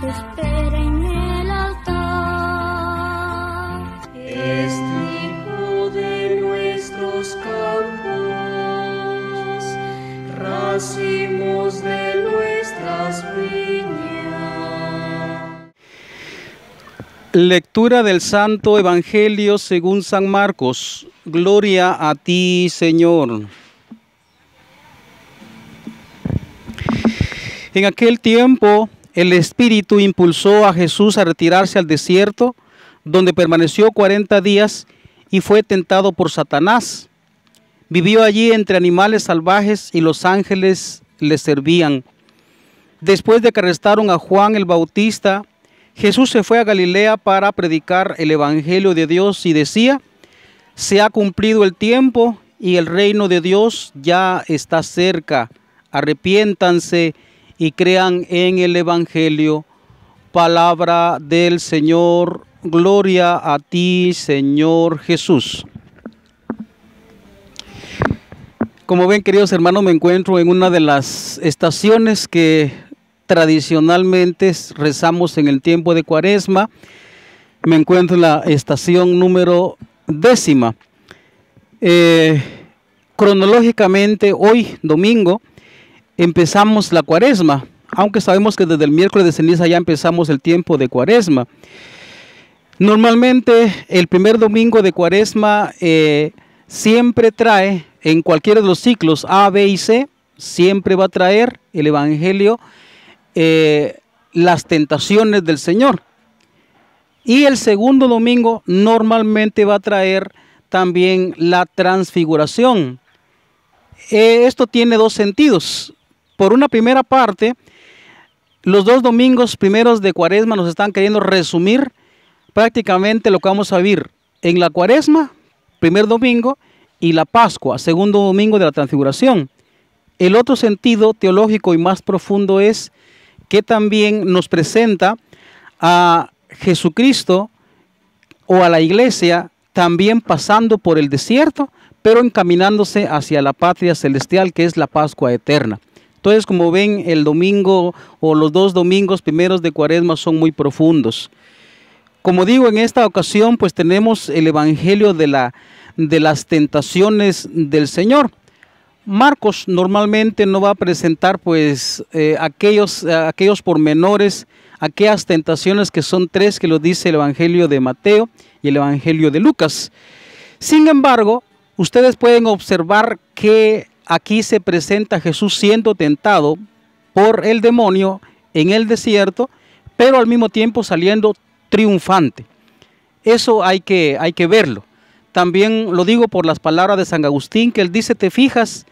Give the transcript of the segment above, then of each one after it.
espera en el altar. Es trigo de nuestros campos, racimos de nuestras viñas. Lectura del Santo Evangelio según San Marcos. Gloria a ti, Señor. En aquel tiempo, el Espíritu impulsó a Jesús a retirarse al desierto, donde permaneció 40 días y fue tentado por Satanás. Vivió allí entre animales salvajes y los ángeles le servían. Después de que arrestaron a Juan el Bautista, Jesús se fue a Galilea para predicar el Evangelio de Dios y decía: se ha cumplido el tiempo y el reino de Dios ya está cerca. Arrepiéntanse y crean en el Evangelio. Palabra del Señor. Gloria a ti, Señor Jesús. Como ven, queridos hermanos, me encuentro en una de las estaciones que tradicionalmente rezamos en el tiempo de Cuaresma. Me encuentro en la estación número 10. Cronológicamente, hoy, domingo, empezamos la Cuaresma, aunque sabemos que desde el miércoles de ceniza ya empezamos el tiempo de Cuaresma. Normalmente, el primer domingo de Cuaresma siempre trae, en cualquiera de los ciclos A, B y C, siempre va a traer el Evangelio, las tentaciones del Señor. Y el segundo domingo normalmente va a traer también la transfiguración. Esto tiene dos sentidos. Por una primera parte, los dos domingos primeros de Cuaresma nos están queriendo resumir prácticamente lo que vamos a vivir en la Cuaresma, primer domingo, y la Pascua, segundo domingo de la transfiguración. El otro sentido teológico y más profundo es que también nos presenta a Jesucristo o a la iglesia también pasando por el desierto, pero encaminándose hacia la patria celestial, que es la Pascua eterna. Entonces, como ven, el domingo o los dos domingos primeros de Cuaresma son muy profundos. Como digo, en esta ocasión pues tenemos el Evangelio de las tentaciones del Señor. Marcos normalmente no va a presentar pues aquellos pormenores, aquellas tentaciones que son 3 que lo dice el Evangelio de Mateo y el Evangelio de Lucas. Sin embargo, ustedes pueden observar que aquí se presenta Jesús siendo tentado por el demonio en el desierto, pero al mismo tiempo saliendo triunfante. Eso hay que verlo. También lo digo por las palabras de San Agustín, que él dice: te fijas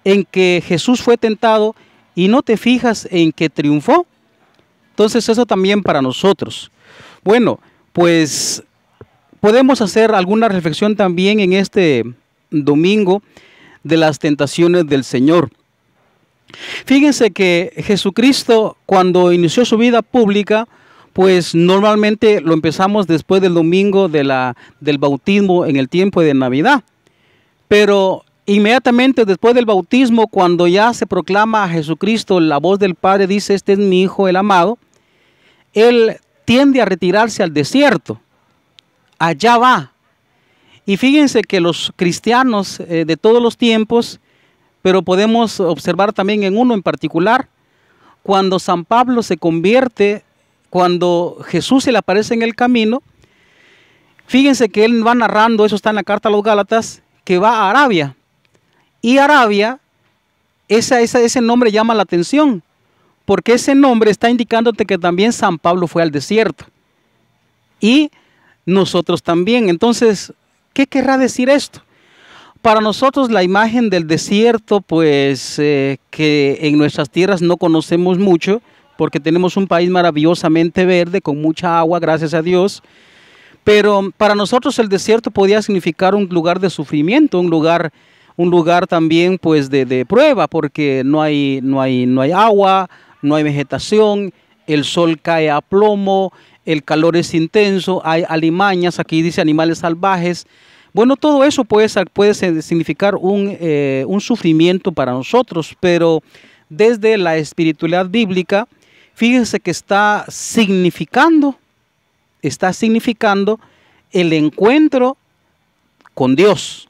en que Jesús fue tentado y no te fijas en que triunfó. Entonces eso también para nosotros. Bueno, pues podemos hacer alguna reflexión también en este domingo de las tentaciones del Señor. Fíjense que Jesucristo, cuando inició su vida pública, pues normalmente lo empezamos después del domingo del bautismo en el tiempo de Navidad. Pero inmediatamente después del bautismo, cuando ya se proclama a Jesucristo, la voz del Padre dice: este es mi Hijo el amado, Él tiende a retirarse al desierto. Allá va. Y fíjense que los cristianos de todos los tiempos, pero podemos observar también en uno en particular, cuando San Pablo se convierte, cuando Jesús se le aparece en el camino, fíjense que él va narrando, eso está en la carta a los Gálatas, que va a Arabia. Y Arabia, ese nombre llama la atención, porque ese nombre está indicándote que también San Pablo fue al desierto. Y nosotros también. Entonces, ¿qué querrá decir esto? Para nosotros la imagen del desierto, pues que en nuestras tierras no conocemos mucho, porque tenemos un país maravillosamente verde, con mucha agua, gracias a Dios. Pero para nosotros el desierto podía significar un lugar de sufrimiento, un lugar también pues de prueba, porque no hay agua, no hay vegetación, el sol cae a plomo, el calor es intenso, hay alimañas, aquí dice animales salvajes. Bueno, todo eso puede significar un sufrimiento para nosotros, pero desde la espiritualidad bíblica, fíjense que está significando el encuentro con Dios.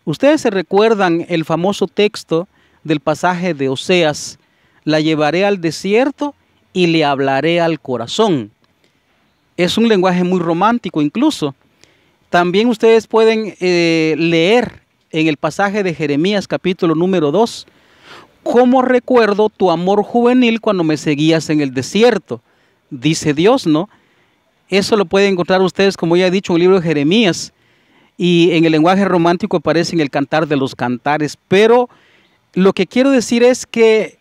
Ustedes se recuerdan el famoso texto del pasaje de Oseas: la llevaré al desierto y le hablaré al corazón. Es un lenguaje muy romántico incluso. También ustedes pueden leer en el pasaje de Jeremías capítulo número 2, ¿cómo recuerdo tu amor juvenil cuando me seguías en el desierto? Dice Dios, ¿no? Eso lo pueden encontrar ustedes, como ya he dicho, en el libro de Jeremías. Y en el lenguaje romántico aparece en el Cantar de los Cantares. Pero lo que quiero decir es que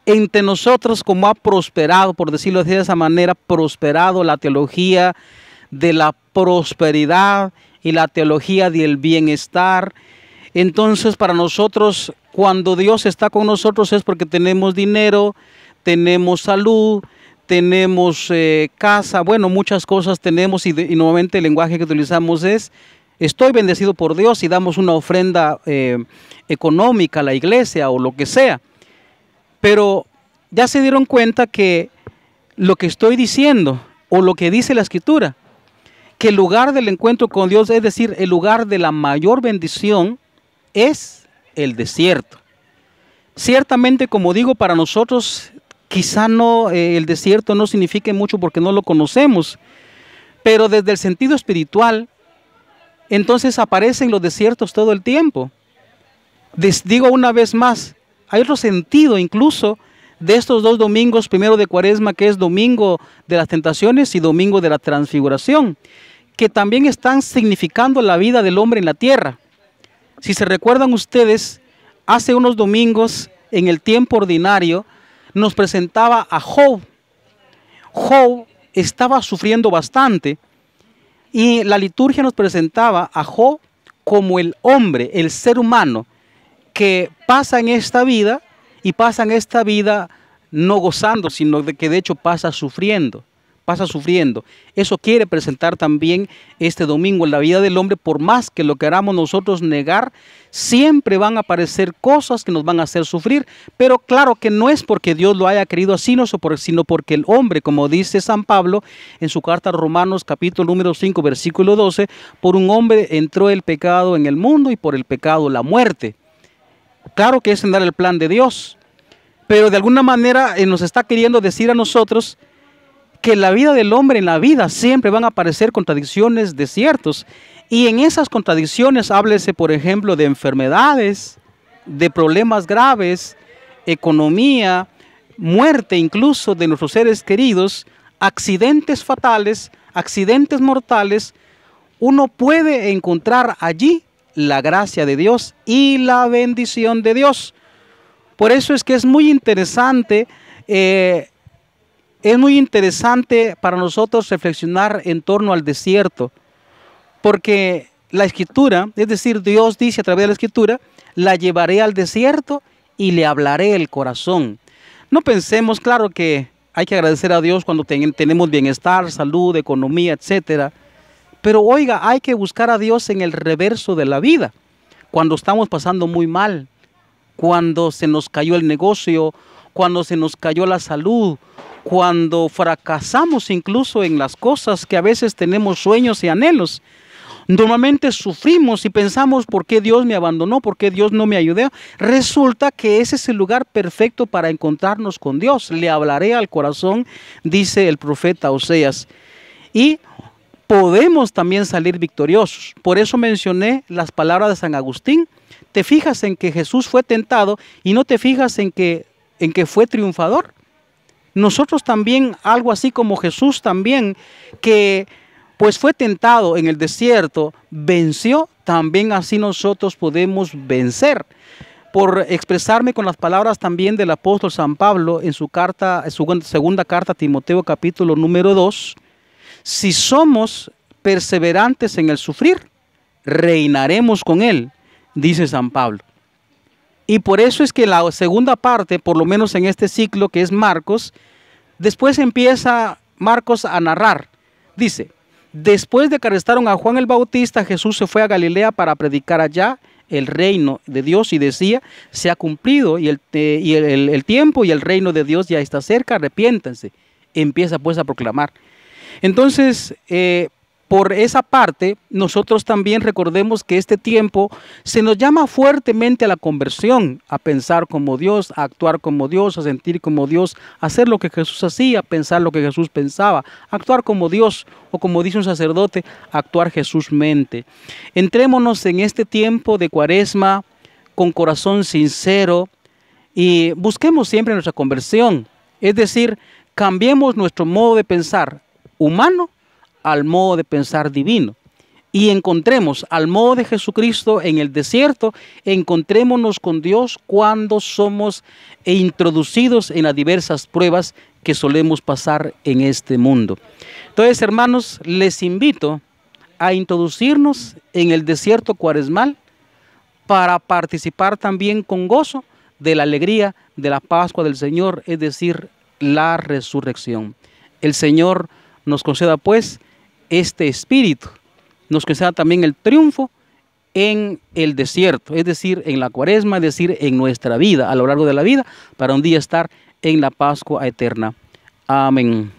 entre nosotros, como ha prosperado, por decirlo de esa manera, prosperado la teología de la prosperidad y la teología del bienestar, entonces para nosotros, cuando Dios está con nosotros es porque tenemos dinero, tenemos salud, tenemos casa, bueno, muchas cosas tenemos y nuevamente el lenguaje que utilizamos es: estoy bendecido por Dios, y damos una ofrenda económica a la iglesia o lo que sea. Pero ya se dieron cuenta que lo que estoy diciendo o lo que dice la Escritura, que el lugar del encuentro con Dios, es decir, el lugar de la mayor bendición, es el desierto. Ciertamente, como digo, para nosotros quizá no, el desierto no signifique mucho porque no lo conocemos, pero desde el sentido espiritual, entonces aparecen los desiertos todo el tiempo. Digo una vez más, hay otro sentido incluso de estos dos domingos, primero de Cuaresma, que es domingo de las tentaciones y domingo de la transfiguración, que también están significando la vida del hombre en la tierra. Si se recuerdan ustedes, hace unos domingos en el tiempo ordinario nos presentaba a Job. Job estaba sufriendo bastante y la liturgia nos presentaba a Job como el hombre, el ser humano que pasa en esta vida y pasa en esta vida no gozando, sino de que de hecho pasa sufriendo. Eso quiere presentar también este domingo en la vida del hombre. Por más que lo queramos nosotros negar, siempre van a aparecer cosas que nos van a hacer sufrir, pero claro que no es porque Dios lo haya querido así, sino porque el hombre, como dice San Pablo en su carta a Romanos capítulo número 5 versículo 12, por un hombre entró el pecado en el mundo y por el pecado la muerte. Claro que es en dar el plan de Dios, pero de alguna manera nos está queriendo decir a nosotros que en la vida del hombre, en la vida, siempre van a aparecer contradicciones, desiertos. Y en esas contradicciones, háblese, por ejemplo, de enfermedades, de problemas graves, economía, muerte incluso de nuestros seres queridos, accidentes fatales, accidentes mortales. Uno puede encontrar allí la gracia de Dios y la bendición de Dios. Por eso es que es muy interesante para nosotros reflexionar en torno al desierto, porque la Escritura, es decir, Dios dice a través de la Escritura: la llevaré al desierto y le hablaré el corazón. No pensemos, claro que hay que agradecer a Dios cuando tenemos bienestar, salud, economía, etcétera, pero oiga, hay que buscar a Dios en el reverso de la vida, cuando estamos pasando muy mal, cuando se nos cayó el negocio, cuando se nos cayó la salud, cuando fracasamos incluso en las cosas que a veces tenemos sueños y anhelos. Normalmente sufrimos y pensamos: ¿por qué Dios me abandonó? ¿Por qué Dios no me ayudó? Resulta que ese es el lugar perfecto para encontrarnos con Dios. Le hablaré al corazón, dice el profeta Oseas. Y podemos también salir victoriosos. Por eso mencioné las palabras de San Agustín. Te fijas en que Jesús fue tentado y no te fijas en que fue triunfador. Nosotros también, algo así como Jesús también, que pues fue tentado en el desierto, venció, también así nosotros podemos vencer. Por expresarme con las palabras también del apóstol San Pablo en su segunda carta a Timoteo capítulo número 2, si somos perseverantes en el sufrir, reinaremos con él, dice San Pablo. Y por eso es que la segunda parte, por lo menos en este ciclo que es Marcos, después empieza Marcos a narrar. Dice: después de que arrestaron a Juan el Bautista, Jesús se fue a Galilea para predicar allá el reino de Dios y decía, se ha cumplido y el tiempo y el reino de Dios ya está cerca, arrepiéntanse. Empieza pues a proclamar. Entonces, por esa parte, nosotros también recordemos que este tiempo se nos llama fuertemente a la conversión, a pensar como Dios, a actuar como Dios, a sentir como Dios, a hacer lo que Jesús hacía, a pensar lo que Jesús pensaba, a actuar como Dios, o como dice un sacerdote, a actuar Jesúsmente. Entrémonos en este tiempo de Cuaresma con corazón sincero y busquemos siempre nuestra conversión, es decir, cambiemos nuestro modo de pensar humano al modo de pensar divino y encontremos al modo de Jesucristo en el desierto, encontrémonos con Dios cuando somos introducidos en las diversas pruebas que solemos pasar en este mundo. Entonces, hermanos, les invito a introducirnos en el desierto cuaresmal para participar también con gozo de la alegría de la Pascua del Señor, es decir, la resurrección. El Señor nos conceda pues este espíritu, nos conceda también el triunfo en el desierto, es decir, en la Cuaresma, es decir, en nuestra vida, a lo largo de la vida, para un día estar en la Pascua eterna. Amén.